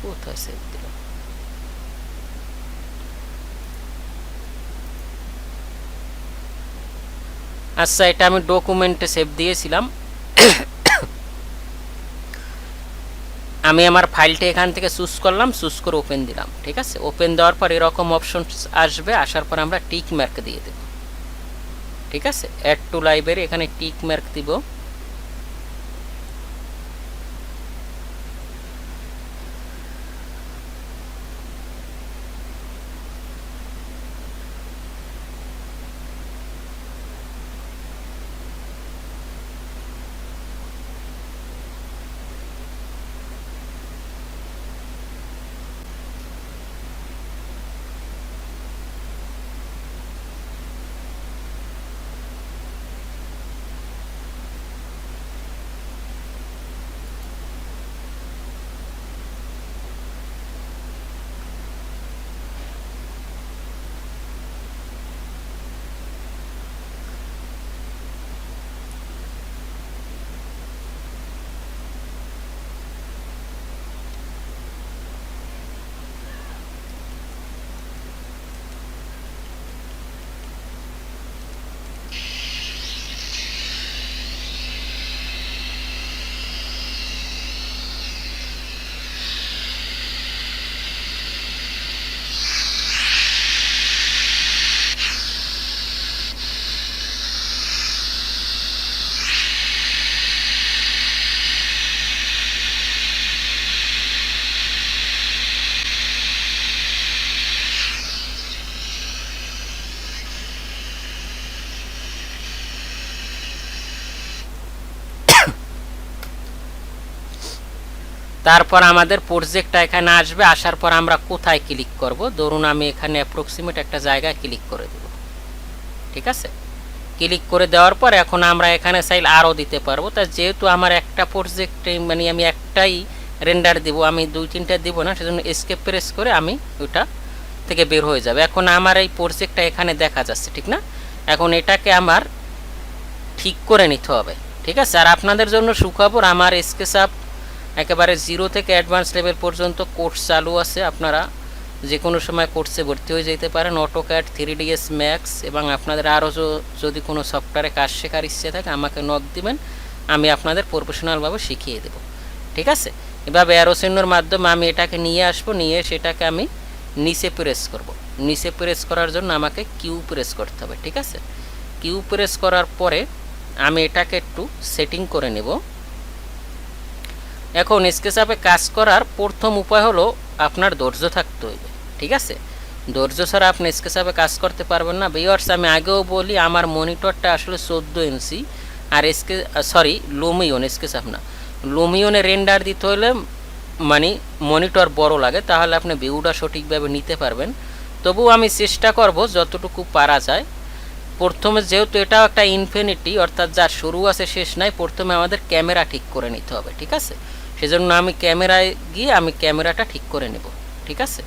কোথায় সেভ দিলাম? আচ্ছা, এটা আমি ডকুমেন্টে সেভ দিয়েছিলাম। আমি আমার ফাইলটা এখান থেকে চুজ করলাম, চুজ করে ওপেন দিলাম। ঠিক আছে, ওপেন দেওয়ার পর এরকম অপশন আসবে, আসার পর আমরা টিক মার্ক দিয়ে দেব। ঠিক আছে, অ্যাড টু লাইব্রেরি, এখানে টিক মার্ক দিব। তারপর আমাদের প্রজেক্টটা এখানে আসবে, আসার পর আমরা কোথায় ক্লিক করব? ধরুন আমি এখানে অ্যাপ্রক্সিমেট একটা জায়গায় ক্লিক করে দেব। ঠিক আছে, ক্লিক করে দেওয়ার পর এখন আমরা এখানে চাইলে আরও দিতে পারবো। তা যেহেতু আমার একটা প্রজেক্টে মানে আমি একটাই রেন্ডার দিব, আমি 2-3টা দিব না, সেজন্য এসকেপ প্রেস করে আমি ওটা থেকে বের হয়ে যাবে। এখন আমার এই প্রজেক্টটা এখানে দেখা যাচ্ছে, ঠিক না? এখন এটাকে আমার ঠিক করে নিতে হবে। ঠিক আছে, আর আপনাদের জন্য সুখবর, আমার স্কেচআপ একেবারে 0 থেকে অ্যাডভান্স লেভেল পর্যন্ত কোর্স চালু আছে। আপনারা যে কোনো সময় কোর্সে ভর্তি হয়ে যেতে পারেন। অটোক্যাড, 3ds ম্যাক্স এবং আপনাদের আরও যদি কোনো সফটওয়্যারে কাজ শেখার ইচ্ছে থাকে আমাকে নক দিবেন, আমি আপনাদের প্রফেশনালভাবে শিখিয়ে দেব। ঠিক আছে, এভাবে অ্যারোসিনোর মাধ্যমে আমি এটাকে নিয়ে আসবো, নিয়ে সেটাকে আমি নিচে প্রেস করব। নিচে প্রেস করার জন্য আমাকে কিউ প্রেস করতে হবে। ঠিক আছে, কিউ প্রেস করার পরে আমি এটাকে একটু সেটিং করে নেব। এখন স্কেচআপে কাজ করার প্রথম উপায় হলো আপনার ধৈর্য থাকতে হইবে। ঠিক আছে, ধৈর্য ছাড়া আপনি স্কেচআপে কাজ করতে পারবেন না। ভিউয়ার্স, আমি আগেও বলি আমার মনিটরটা আসলে 14 ইঞ্চি, আর লুমিয়ন, স্কেচআপ না, লুমিয়নে রেন্ডার দিতে হলে মানে মনিটর বড় লাগে, তাহলে আপনি ভিউটা সঠিকভাবে নিতে পারবেন। তবুও আমি চেষ্টা করব যতটুকু পারা যায়। প্রথমে যেহেতু এটাও একটা ইনফিনিটি, অর্থাৎ যার শুরু আছে শেষ নাই, প্রথমে আমাদের ক্যামেরা ঠিক করে নিতে হবে। ঠিক আছে, সেজন্য আমি ক্যামেরায় গিয়ে আমি ক্যামেরাটা ঠিক করে নেব। ঠিক আছে,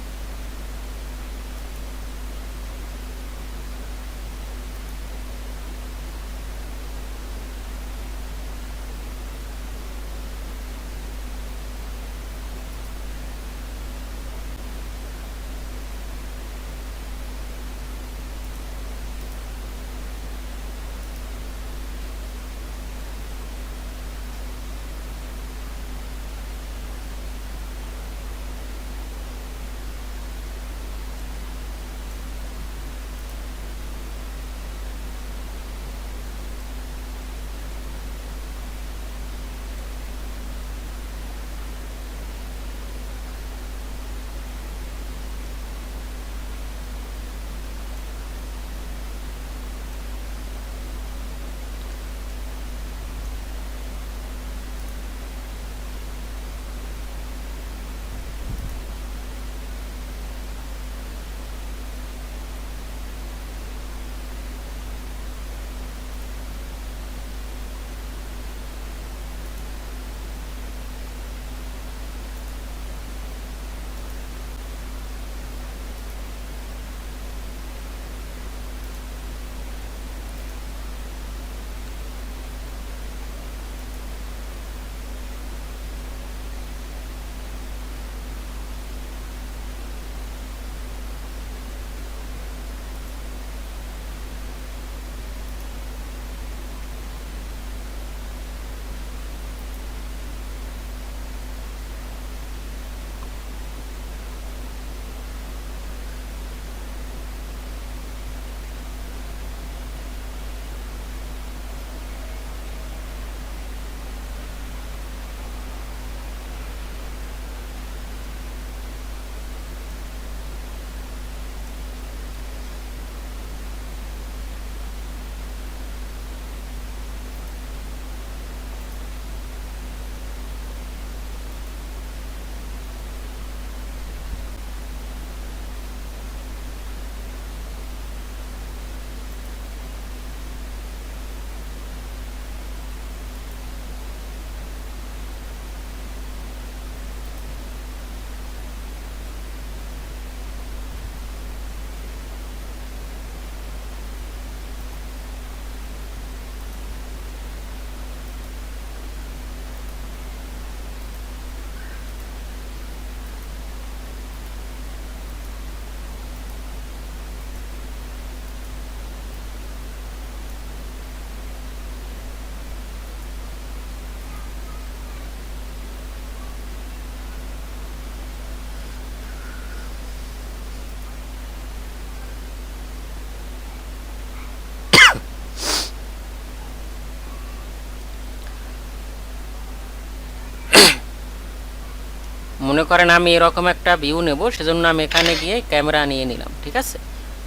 মনে করেন আমি এরকম একটা ভিউ নেব, সেজন্য আমি এখানে গিয়ে ক্যামেরা নিয়ে নিলাম, ঠিক আছে।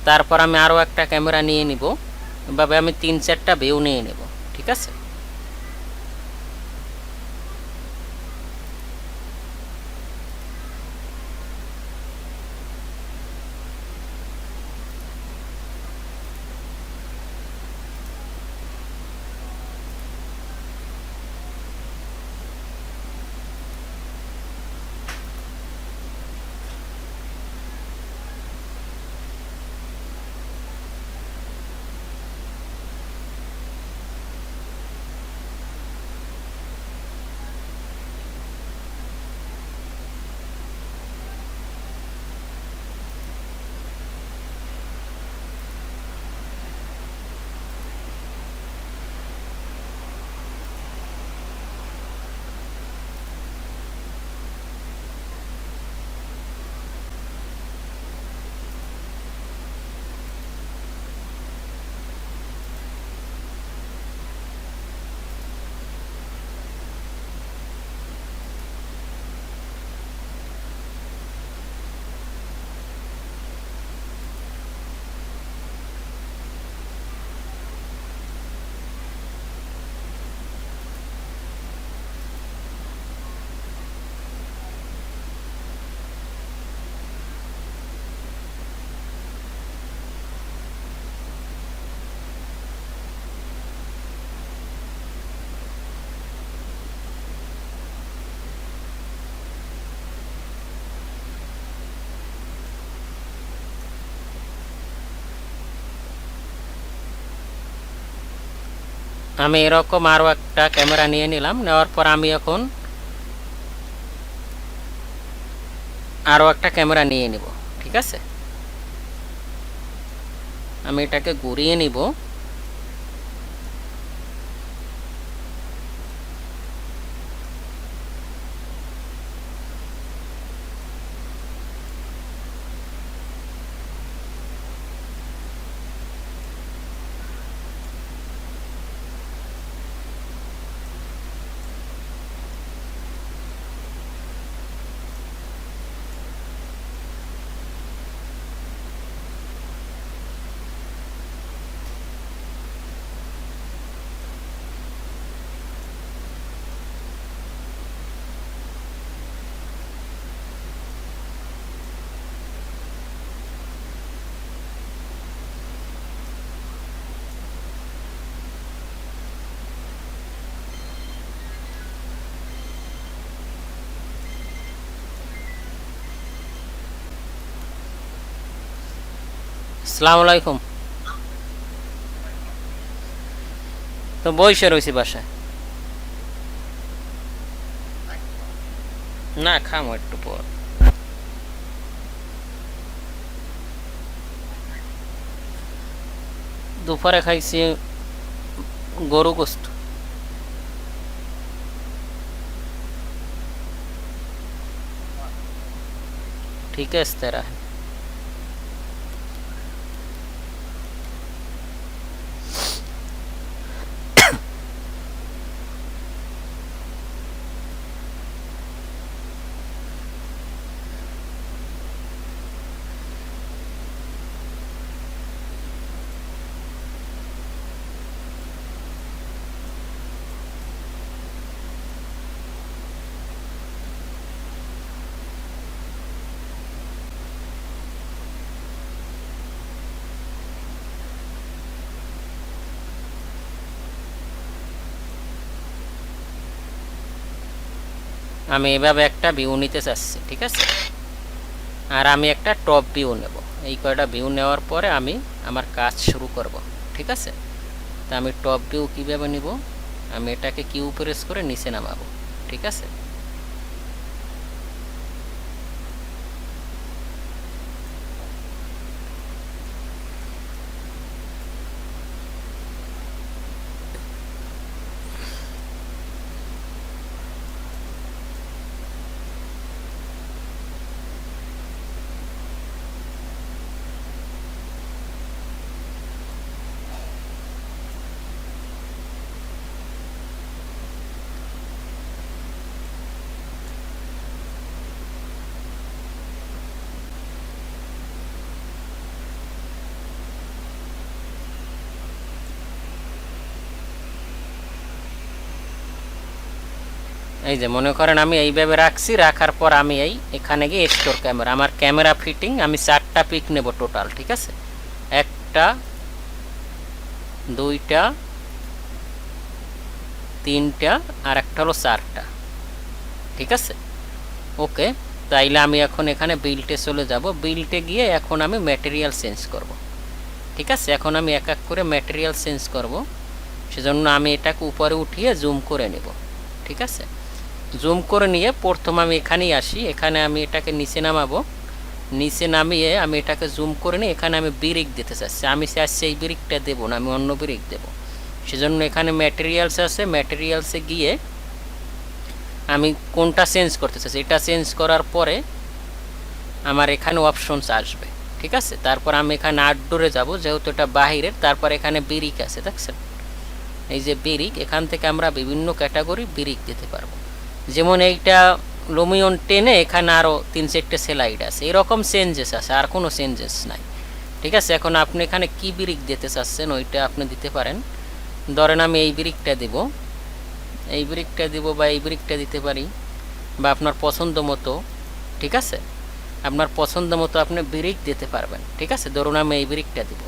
তারপর আমি আরও একটা ক্যামেরা নিয়ে নিব, এভাবে আমি 3-4টা ভিউ নিয়ে নেব, ঠিক আছে। আমি এরকম আরও একটা ক্যামেরা নিয়ে নিলাম, নেওয়ার পর আমি এখন আরও একটা ক্যামেরা নিয়ে নিব, ঠিক আছে। আমি এটাকে ঘুরিয়ে নিব। আসসালামু আলাইকুম। তো বসে রয়েছি বাসায়। না, খামো একটু পর। দুপুরে খাইছি গরু গোস্ত। ठीक है, इस तरह है। আমি এভাবে একটা ভিউ নিতে চাচ্ছি, ঠিক আছে। আর আমি একটা টপ ভিউ নেব। এই কয়টা ভিউ নেওয়ার পরে আমি আমার কাজ শুরু করব, ঠিক আছে। তা আমি টপ ভিউ কীভাবে নিব, আমি এটাকে কিউ প্রেস করে নিচে নামাবো, ঠিক আছে। এই যে মনে করেন আমি এইভাবে রাখছি, রাখার পর আমি এখানে গিয়ে স্টোর ক্যামেরা, আমার ক্যামেরা ফিটিং আমি 4টা পিক নেব টোটাল, ঠিক আছে, 1টা 2টা 3টা আর একটা হলো 4টা, ঠিক আছে। ওকে, তাইলে আমি এখন এখানে বিল্টে চলে যাব, বিল্টে গিয়ে এখন আমি ম্যাটেরিয়াল চেঞ্জ করব, ঠিক আছে। এখন আমি এক এক করে ম্যাটেরিয়াল চেঞ্জ করব, সেজন্য আমি এটাকে উপরে উঠিয়ে জুম করে নেব, ঠিক আছে। জুম করে নিয়ে প্রথম আমি এখানেই আসি, এখানে আমি এটাকে নিচে নামাবো, নিচে নামিয়ে আমি এটাকে জুম করে নিয়ে এখানে আমি ব্রিক দিতে চাচ্ছি, আমি চাচ্ছি এই ব্রিকটা দেবো না, আমি অন্য ব্রিক দেবো, সেজন্য এখানে ম্যাটেরিয়ালস আছে, ম্যাটেরিয়ালসে গিয়ে আমি কোনটা চেঞ্জ করতে চাচ্ছি, এটা চেঞ্জ করার পরে আমার এখানে অপশনস আসবে, ঠিক আছে। তারপর আমি এখানে আউটডোরে যাব, যেহেতু এটা বাহিরের, তারপর এখানে ব্রিক আছে দেখছেন, এই যে ব্রিক, এখান থেকে আমরা বিভিন্ন ক্যাটাগরি ব্রিক দিতে পারবো, যেমন এইটা লুমিয়ন 10-এ এখানে আরও 3-4টে স্লাইড আছে, এরকম চেঞ্জেস আছে, আর কোনো চেঞ্জেস নাই, ঠিক আছে। এখন আপনি এখানে কি ব্রিক দিতে চাচ্ছেন ওইটা আপনি দিতে পারেন, ধরেন আমি এই ব্রিকটা দেব, এই ব্রিকটা দিব বা এই ব্রিকটা দিতে পারি, বা আপনার পছন্দ মতো, ঠিক আছে, আপনার পছন্দ মতো আপনি ব্রিক দিতে পারবেন, ঠিক আছে। ধরুন আমি এই ব্রিকটা দিব,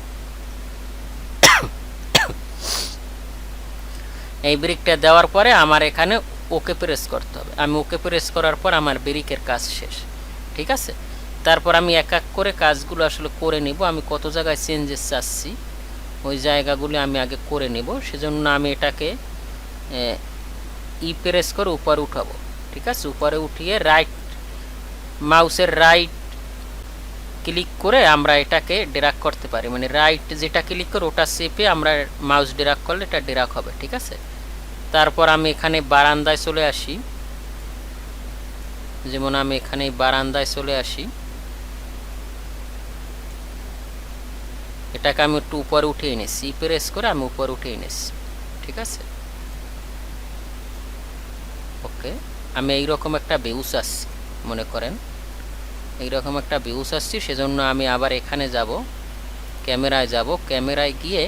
এই ব্রিকটা দেওয়ার পরে আমার এখানে ওকে প্রেস করতে হবে, আমি ওকে প্রেস করার পর আমার ব্রিকের কাজ শেষ, ঠিক আছে। তারপর আমি এক এক করে কাজগুলো আসলে করে নিব, আমি কত জায়গায় চেঞ্জেস চাচ্ছি ওই জায়গাগুলো আমি আগে করে নিব, সেজন্য আমি এটাকে প্রেস করে উপরে উঠাবো, ঠিক আছে। উপরে উঠিয়ে রাইট মাউসের রাইট ক্লিক করে আমরা এটাকে ড্র্যাগ করতে পারি, মানে রাইট যেটা ক্লিক করে ওটা চেপে আমরা মাউস ড্র্যাগ করলে এটা ড্র্যাগ হবে, ঠিক আছে। তারপর আমি এখানে বারান্দায় চলে আসি, যেমন আমি এখানে বারান্দায় চলে আসি, এটাকে আমি একটু উপরে উঠে এনেছি, প্রেস করে আমি উপরে উঠে এনেছি, ঠিক আছে। ওকে, আমি এইরকম একটা ভিউস আসছি, মনে করেন এইরকম একটা ভিউস আসছি, সেজন্য আমি আবার এখানে যাব, ক্যামেরায় যাব, ক্যামেরায় গিয়ে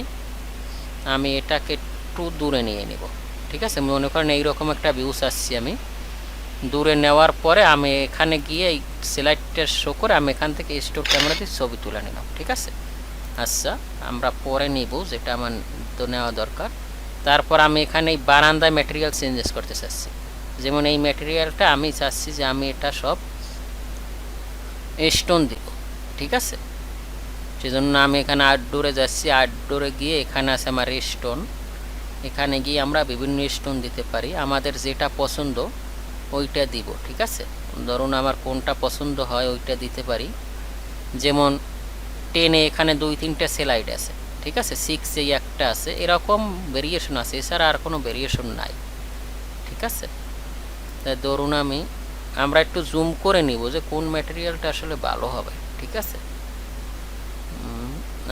আমি এটাকে একটু দূরে নিয়ে নেব, ঠিক আছে। মনে করেন এইরকম একটা ভিউস আসছি, আমি দূরে নেওয়ার পরে আমি এখানে গিয়ে এই স্লাইডটা শো করে আমি এখান থেকে স্টোর ক্যামেরাতে ছবি তুলে নিলাম, ঠিক আছে। আচ্ছা, আমরা পরে নিব যেটা আমার তো নেওয়া দরকার। তারপর আমি এখানে এই বারান্দায় ম্যাটেরিয়াল চেঞ্জেস করতে চাচ্ছি, যেমন এই ম্যাটেরিয়ালটা আমি চাচ্ছি যে আমি এটা সব স্টোন দিব, ঠিক আছে। সেজন্য আমি এখানে আউটডোরে যাচ্ছি, আউটডোরে গিয়ে এখানে আছে আমার স্টোন, এখানে গিয়ে আমরা বিভিন্ন স্টোন দিতে পারি, আমাদের যেটা পছন্দ ওইটা দিব, ঠিক আছে। ধরুন আমার কোনটা পছন্দ হয় ওইটা দিতে পারি, যেমন 10-এ এখানে 2-3টে স্লাইড আছে, ঠিক আছে, 6-এ একটা আছে, এরকম ভেরিয়েশন আছে, এছাড়া আর কোনো ভেরিয়েশন নাই, ঠিক আছে। তাই ধরুন আমরা একটু জুম করে নিব যে কোন ম্যাটেরিয়ালটা আসলে ভালো হবে, ঠিক আছে।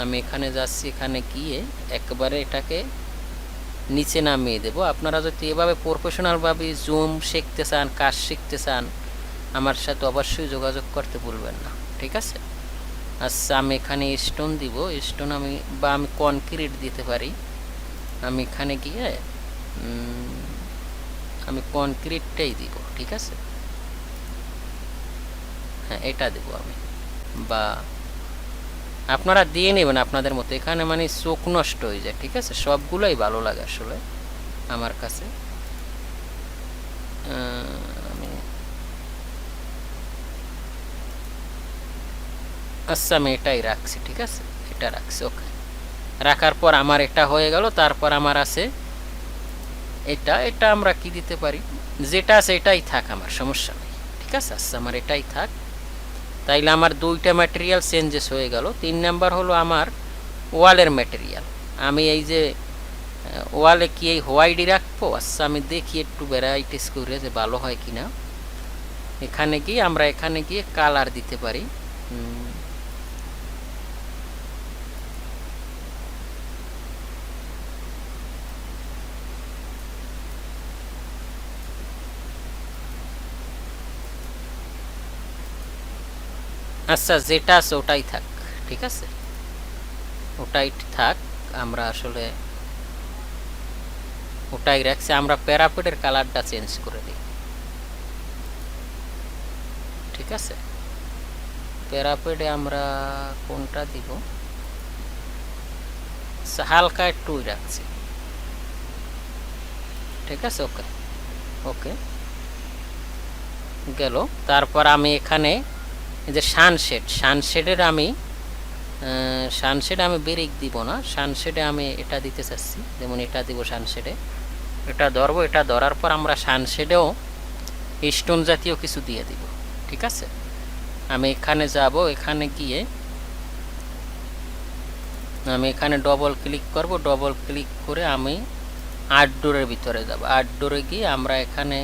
আমি এখানে যাচ্ছি, এখানে গিয়ে একবারে এটাকে নিচে নামিয়ে দেব। আপনারা যদি এভাবে প্রফেশনালভাবে জুম শিখতে চান, কাজ শিখতে চান, আমার সাথে অবশ্যই যোগাযোগ করতে ভুলবেন না, ঠিক আছে। আচ্ছা, আমি এখানে স্টোন দিব, স্টোন আমি কনক্রিট দিতে পারি, আমি এখানে গিয়ে আমি কনক্রিটটাই দিব, ঠিক আছে। হ্যাঁ, এটা দেব আমি, বা আপনারা দিয়ে নেবেন আপনাদের মতো, এখানে মানে চোখ নষ্ট হয়ে যায়, ঠিক আছে। সবগুলোই ভালো লাগে আসলে আমার কাছে। আচ্ছা, আমি এটাই রাখছি, ঠিক আছে, এটা রাখছি। ওকে, রাখার পর আমার এটা হয়ে গেল। তারপর আমার আছে এটা আমরা কি দিতে পারি, যেটা আছে এটাই থাক, আমার সমস্যা নেই, ঠিক আছে। আচ্ছা, আমার এটাই থাক। তাইলে আমার 2টা ম্যাটেরিয়াল চেঞ্জেস হয়ে গেল। 3 নাম্বার হলো আমার ওয়ালের ম্যাটেরিয়াল, আমি এই যে ওয়ালে কি এই হোয়াইটই রাখবো। আচ্ছা, আমি দেখি একটু ভ্যারাইটিস করে যে ভালো হয় কিনা। এখানে গিয়ে আমরা এখানে গিয়ে কালার দিতে পারি, আচ্ছা, যেটা আছে ওটাই থাক, ঠিক আছে, ওটাই থাক। আমরা আসলে ওটাই রাখছি, আমরা প্যারাপেটের কালারটা চেঞ্জ করে দিই, ঠিক আছে। প্যারাপেডে আমরা কোনটা দিব, হালকা একটু রাখছি, ঠিক আছে। ওকে ওকে গেল। তারপর আমি এখানে যে সানশেডের আমি সানশেডে আমি ব্রেক দিব না, সানশেডে আমি এটা দিতে চাচ্ছি, যেমন এটা দিব সানশেডে, এটা ধরবো। এটা ধরার পর আমরা সানশেডেও স্টোন জাতীয় কিছু দিয়ে দিব, ঠিক আছে। আমি এখানে যাব, এখানে গিয়ে আমি এখানে ডবল ক্লিক করব, ডবল ক্লিক করে আমি আউটডোরের ভিতরে যাব। আউটডোরে গিয়ে আমরা এখানে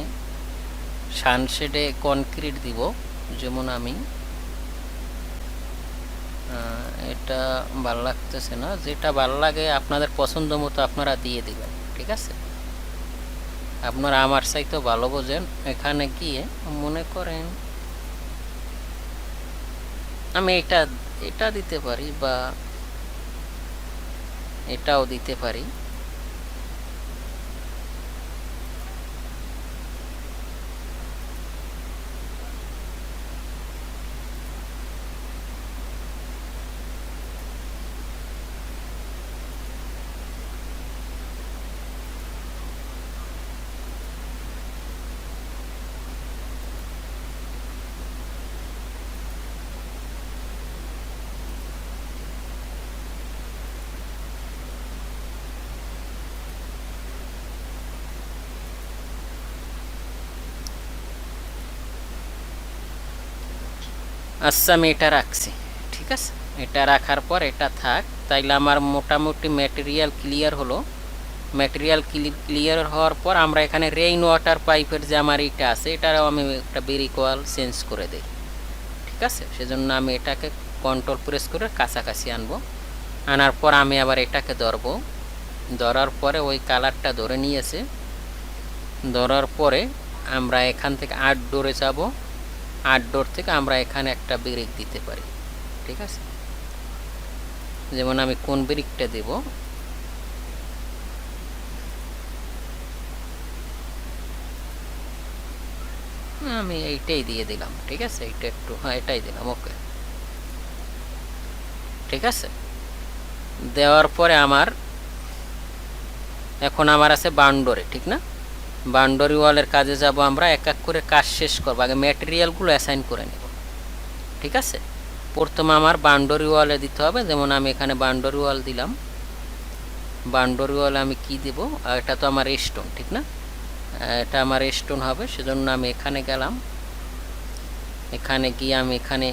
সানশেডে কনক্রিট দিব, যেমন আমি এটা ভাল লাগতেছে না, যেটা ভাল লাগে আপনাদের পছন্দ মতো আপনারা দিয়ে দিবেন, ঠিক আছে। আপনারা আমার চাইতেও ভালো বোঝেন। এখানে গিয়ে মনে করেন আমি এটা দিতে পারি বা এটাও দিতে পারি। আচ্ছা আমি এটা রাখছি, ঠিক আছে। এটা রাখার পর এটা থাক। তাইলে আমার মোটামুটি ম্যাটেরিয়াল ক্লিয়ার হলো। ম্যাটেরিয়াল ক্লিয়ার হওয়ার পর আমরা এখানে রেইন ওয়াটার পাইপের যে আমার এটা আছে, এটারও আমি একটা ব্রেক ওয়াল চেঞ্জ করে দিই, ঠিক আছে। সেজন্য আমি এটাকে কন্ট্রোল প্রেস করে কাছাকাছি আনবো। আনার পর আমি আবার এটাকে ধরবো, ধরার পরে ওই কালারটা ধরে নিয়েছে। ধরার পরে আমরা এখান থেকে আউটডোরে যাব, আউটডোর থেকে আমরা এখানে একটা ব্রেক দিতে পারি, ঠিক আছে। যেমন আমি কোন ব্রেকটা দেব, আমি এইটাই দিয়ে দিলাম, ঠিক আছে। এইটা একটু, হ্যাঁ এটাই দিলাম, ওকে ঠিক আছে। দেওয়ার পরে এখন আমার আছে বাউন্ডারি, ঠিক না। বাউন্ডারি ওয়ালের কাজে যাব আমরা, এক এক করে কাজ শেষ করবো। আগে ম্যাটেরিয়ালগুলো অ্যাসাইন করে নেব, ঠিক আছে। প্রথমে আমার বাউন্ডারি ওয়ালে দিতে হবে, যেমন আমি এখানে বাউন্ডারি ওয়াল দিলাম। বাউন্ডারি ওয়ালে আমি কি দেব, এটা তো আমার স্টোন, ঠিক না, এটা আমার স্টোন হবে। সেজন্য আমি এখানে গেলাম, এখানে গিয়ে আমি এখানে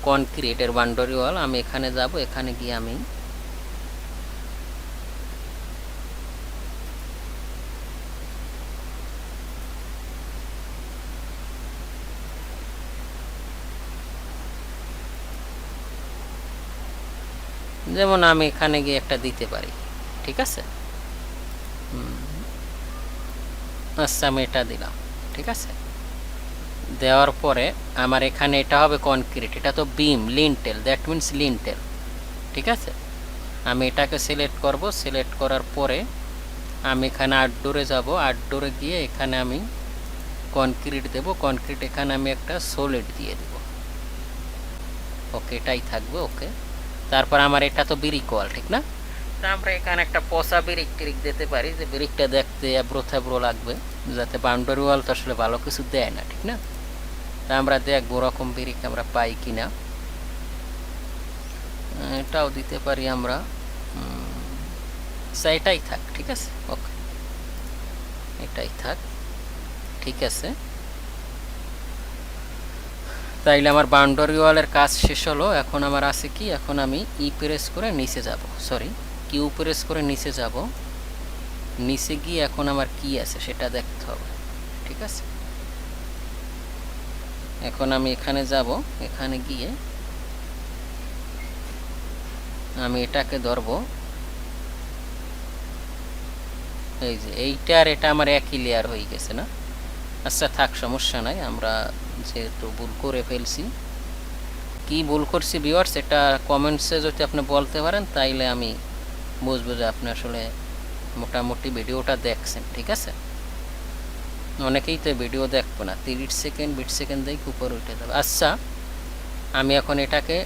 কনক্রিটের বাউন্ডারি ওয়াল, আমি এখানে যাব। এখানে গিয়ে আমি যেমন আমি এখানে গিয়ে একটা দিতে পারি, ঠিক আছে। আচ্ছা আমি এটা দিলাম, ঠিক আছে। দেওয়ার পরে আমার এখানে এটা হবে কনক্রিট, এটা তো বিম লিন্টেল, দ্যাট মিন্স লিন্টেল, ঠিক আছে। আমি এটাকে সিলেক্ট করব। সিলেক্ট করার পরে আমি এখানে আউটডোরে যাব। আউটডোরে গিয়ে এখানে আমি কনক্রিট দেব। কনক্রিট এখানে আমি একটা সলিড দিয়ে দেব, ওকে এটাই থাকবে, ওকে। তারপর আমার এটা তো ব্রিক ওয়াল, ঠিক না। তা আমরা এখানে একটা পচা ব্রিক টিরিক দিতে পারি, যে ব্রিকটা দেখতে এবড়ো লাগবে, যাতে বাউন্ডারি ওয়াল তো আসলে ভালো কিছু দেয় না, ঠিক না। তা আমরা দেখবো ওরকম ব্রিক আমরা পাই কিনা। এটাও দিতে পারি আমরা, এটাই থাক, ঠিক আছে, ওকে এটাই থাক, ঠিক আছে। তাইলে আমার বাউন্ডারি ওয়ালের কাজ শেষ হলো। এখন আমার আছে কি, এখন আমি প্রেস করে নিচে যাব, সরি কিউ প্রেস করে নিচে যাব। নিচে গিয়ে এখন আমার কি আছে সেটা দেখতে হবে, ঠিক আছে। এখন আমি এখানে যাব, এখানে গিয়ে আমি এটাকে ধরবো, এই যে এইটা আর এটা আমার একই লেয়ার হয়ে গেছে না। আচ্ছা থাক, সমস্যা নাই। আমরা যেহেতু ভুল করে ফেলছি, কি ভুল করছি ভিউয়ার্স, এটা কমেন্টসে যদি আপনি বলতে পারেন তাইলে আমি বুঝবো যে আপনি আসলে মোটামুটি ভিডিওটা দেখছেন, ঠিক আছে। অনেকেই তো ভিডিও দেখবো না, 30 সেকেন্ড 20 সেকেন্ড দিয়ে উপরে উঠে যাবে। আচ্ছা, আমি এখন এটাকে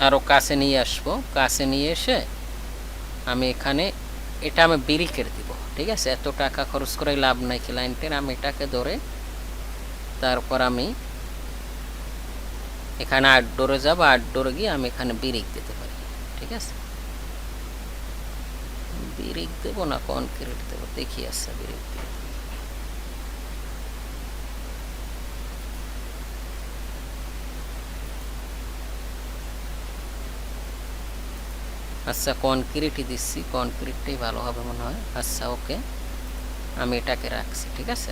আরও কাছে নিয়ে আসবো। কাছে নিয়ে এসে আমি এখানে এটা আমি ব্রিকের দিব, ঠিক আছে? এত টাকা খরচ করে লাভ নাই ক্লায়েন্টের। আমি এটাকে ধরে তারপর আমি এখানে আউটডোরে যাব, আউটডোরে গিয়ে আমি এখানে ব্রিক দিতে পারি, ঠিক আছে? ব্রিক দেবো না কনক্রিট দেবো, দেখি। আচ্ছা, ব্রিক দিব। আচ্ছা, কনক্রিটই দিচ্ছি, কনক্রিটটাই ভালো হবে মনে হয়। আচ্ছা, ওকে, আমি এটাকে রাখছি, ঠিক আছে?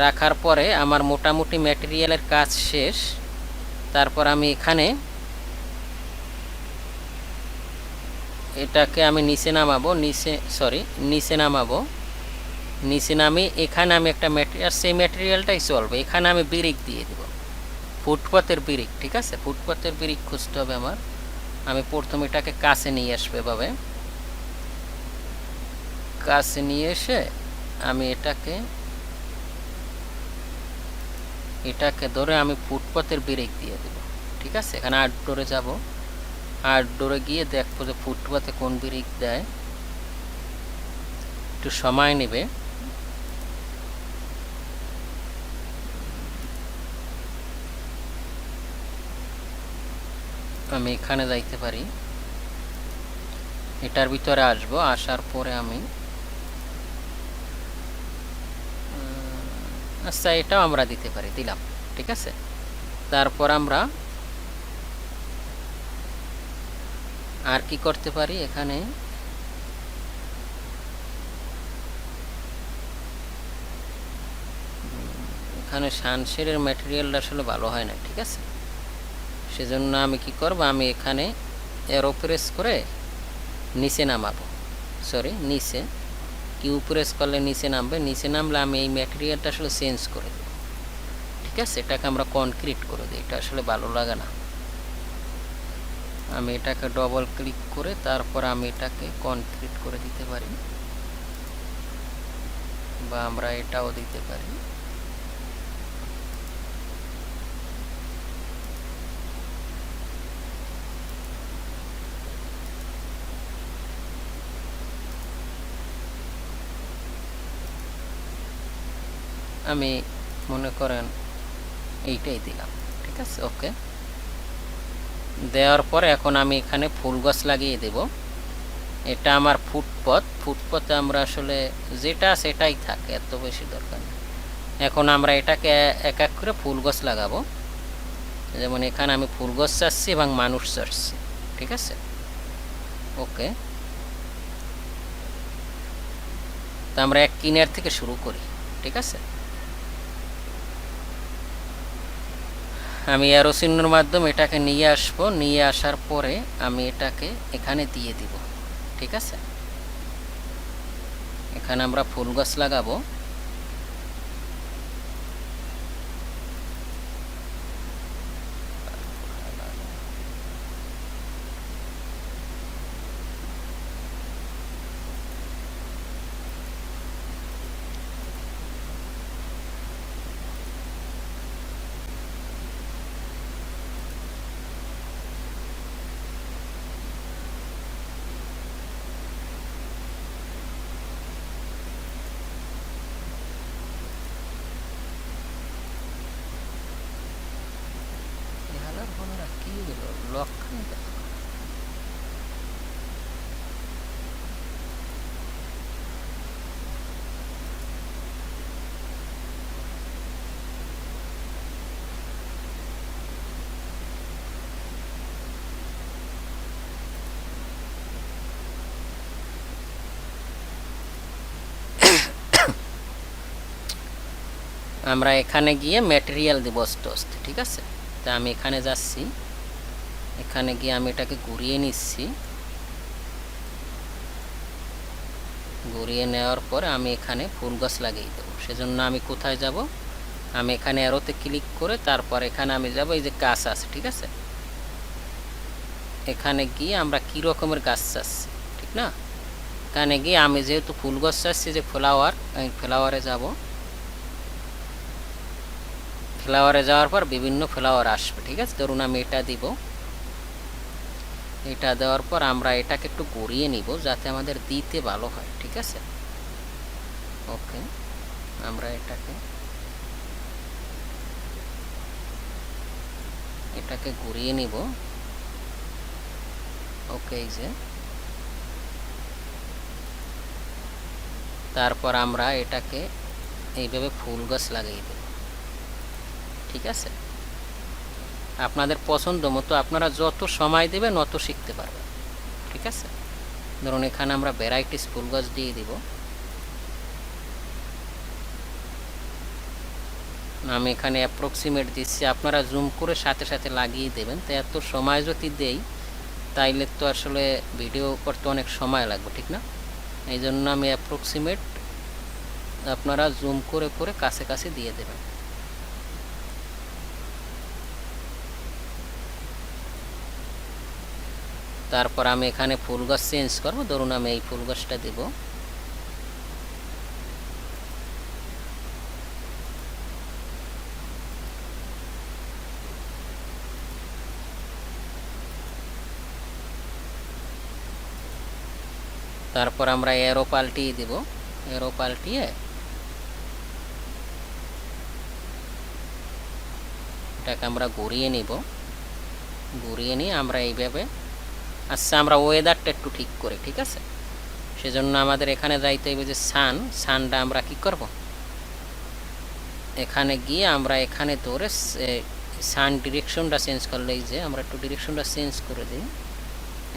রাখার পরে আমার মোটামুটি ম্যাটেরিয়ালের কাজ শেষ। তারপর আমি এখানে এটাকে আমি নিচে নামাবো, নিচে নামাবো। নিচে নামি এখানে আমি একটা ম্যাটেরিয়াল, সেই ম্যাটেরিয়ালটাই চলবে। এখানে আমি ব্রিক দিয়ে দেব, ফুটপাতের ব্রিক, ঠিক আছে? ফুটপাতের ব্রিক খুঁজতে হবে আমার। আমি প্রথমে এটাকে কাছে নিয়ে আসবো, এভাবে কাছে নিয়ে এসে আমি এটাকে ধরে আমি ফুটপাতের ব্রিক দিয়ে দেব, ঠিক আছে? এখানে আউটডোরে যাব, আউটডোরে গিয়ে দেখবো যে ফুটপাতে কোন ব্রিক দেয়। একটু সময় নেবে। আমি এখানে যাইতে পারি, এটার ভিতরে আসব। আসার পরে আমি আচ্ছা, এটাও আমরা দিতে পারি, দিলাম, ঠিক আছে? তারপর আমরা আর কি করতে পারি, এখানে সানশেডের ম্যাটেরিয়ালটা আসলে ভালো হয় না, ঠিক আছে? সেজন্য আমি কি করব, আমি এখানে এরো প্রেস করে নিচে নামাবো। নিচে কিউ প্রেস করলে নিচে নামবে। নিচে নামলে আমি এই ম্যাটেরিয়ালটা আসলে চেঞ্জ করে দেব, ঠিক আছে? এটাকে আমরা কনক্রিট করে দিই, এটা আসলে ভালো লাগে না। আমি এটাকে ডবল ক্লিক করে তারপর আমি এটাকে কনক্রিট করে দিতে পারি, বা আমরা এটাও দিতে পারি। আমি মনে করেন এইটাই দিলাম, ঠিক আছে? ওকে, দেওয়ার পরে এখন আমি এখানে ফুল গাছ লাগিয়ে দেব। এটা আমার ফুটপথে আমরা আসলে যেটা সেটাই থাকে, এত বেশি দরকার নেই। এখন আমরা এটাকে এক এক করে ফুল গাছ লাগাবো। যেমন এখানে আমি ফুল গাছ চাচ্ছি এবং মানুষ চাচ্ছি, ঠিক আছে? ওকে, তো আমরা এক কিনার থেকে শুরু করি, ঠিক আছে? আমি অ্যারো চিহ্নের মাধ্যমে এটাকে নিয়ে আসবো। নিয়ে আসার পরে আমি এটাকে এখানে দিয়ে দিব, ঠিক আছে? এখানে আমরা ফুল গাছ লাগাবো। কি লক্ষণ আমরা এখানে গিয়ে ম্যাটেরিয়াল দিব আস্তে আস্তে, ঠিক আছে? তা আমি এখানে যাচ্ছি, এখানে গিয়ে আমি এটাকে ঘুরিয়ে নিচ্ছি। ঘুরিয়ে নেওয়ার পরে আমি এখানে ফুল গাছ লাগিয়ে দেবো। সেজন্য আমি কোথায় যাব, আমি এখানে অ্যারোতে ক্লিক করে তারপর এখানে আমি যাব, এই যে গাছ আছে, ঠিক আছে? এখানে গিয়ে আমরা কি রকমের গাছ চাচ্ছি, ঠিক না? এখানে গিয়ে আমি যেহেতু ফুল গাছ চাচ্ছি যে ফ্লাওয়ার, এই ফ্লাওয়ারে যাব। ফ্লাওয়ারে যাওয়ার পর বিভিন্ন ফ্লাওয়ার আসবে, ঠিক আছে। ধরুন আমি এটা দিব, এটা দেওয়ার পর আমরা এটাকে একটু গড়িয়ে নিব যাতে আমাদের দিতে ভালো হয়, ঠিক আছে। ওকে, আমরা এটাকে ঘুরিয়ে নিব। ওকে, এই যে তারপর আমরা এটাকে এইভাবে ফুল গাছ লাগিয়ে দেব, ঠিক আছে। আপনাদের পছন্দ মতো আপনারা যত সময় দেবেন অত শিখতে পারবেন, ঠিক আছে। ধরুন এখানে আমরা ভ্যারাইটিস ফুল গাছ দিয়ে দিব। আমি এখানে অ্যাপ্রক্সিমেট দিচ্ছি, আপনারা জুম করে সাথে সাথে লাগিয়ে দেবেন। তো এত সময় যদি দেই তাইলে তো আসলে ভিডিও করতে অনেক সময় লাগবে, ঠিক না। এই জন্য আমি অ্যাপ্রক্সিমেট, আপনারা জুম করে করে কাছে কাছে দিয়ে দেবেন। তারপর আমি এখানে ফুল গাছ চেঞ্জ করব। ধরুন আমি এই ফুল গাছটা দেব। তারপর আমরা এরো পাল্টিয়ে দেব। এরো পাল্টিয়ে এটাকে আমরা ঘুরিয়ে নিব। ঘুরিয়ে নিয়ে আমরা এইভাবে, আচ্ছা আমরা ওয়েদারটা একটু ঠিক করি, ঠিক আছে। সেজন্য আমাদের এখানে যাইতে হবে যে সানটা আমরা কি করব, এখানে গিয়ে আমরা এখানে ধরে সান ডিরেকশনটা চেঞ্জ করলে, এই যে আমরা একটু ডিরেকশনটা চেঞ্জ করে দিই।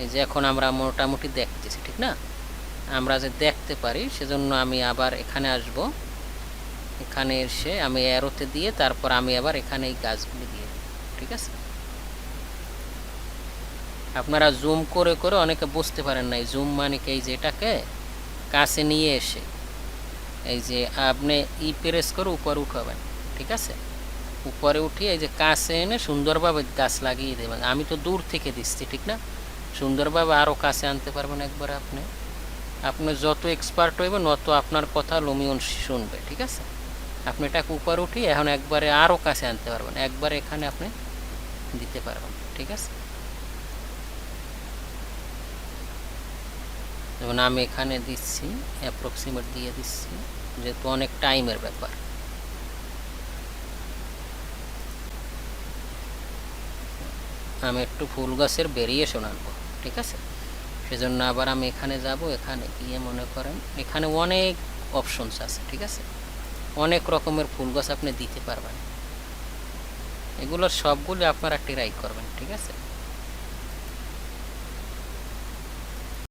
এই যে এখন আমরা মোটামুটি দেখতেছি, ঠিক না। আমরা যে দেখতে পারি সেজন্য আমি আবার এখানে আসব। এখানে এসে আমি অ্যারোতে দিয়ে তারপর আমি আবার এখানে এই গাছগুলি দিয়ে দিই, ঠিক আছে। আপনারা জুম করে করে অনেকে বুঝতে পারেন না। জুম মানে কি, এই যে এটাকে কাছে নিয়ে এসে এই যে আপনি প্রেস করে উপরে উঠাবেন, ঠিক আছে। উপরে উঠিয়ে এই যে কাছে এনে সুন্দরভাবে গাছ লাগিয়ে দেবেন। আমি তো দূর থেকে দিচ্ছি, ঠিক না। সুন্দরভাবে আরও কাছে আনতে পারবেন একবার আপনি যত এক্সপার্ট হইবেন তত আপনার কথা লোমিয়ন শুনবে, ঠিক আছে। আপনি এটাকে উপরে উঠিয়ে এখন একবারে আরও কাছে আনতে পারবেন, একবারে এখানে আপনি দিতে পারবেন, ঠিক আছে। যেমন আমি এখানে দিচ্ছি, অ্যাপ্রক্সিমেট দিয়ে দিচ্ছি, যেহেতু অনেক টাইমের ব্যাপার। আমি একটু ফুল গাছের ভেরিয়েশন আনবো, ঠিক আছে। সেজন্য আবার আমি এখানে যাব। এখানে গিয়ে মনে করেন এখানে অনেক অপশনস আছে, ঠিক আছে। অনেক রকমের ফুল গাছ আপনি দিতে পারবেন। এগুলো সবগুলো আপনারা ট্রাই করবেন, ঠিক আছে।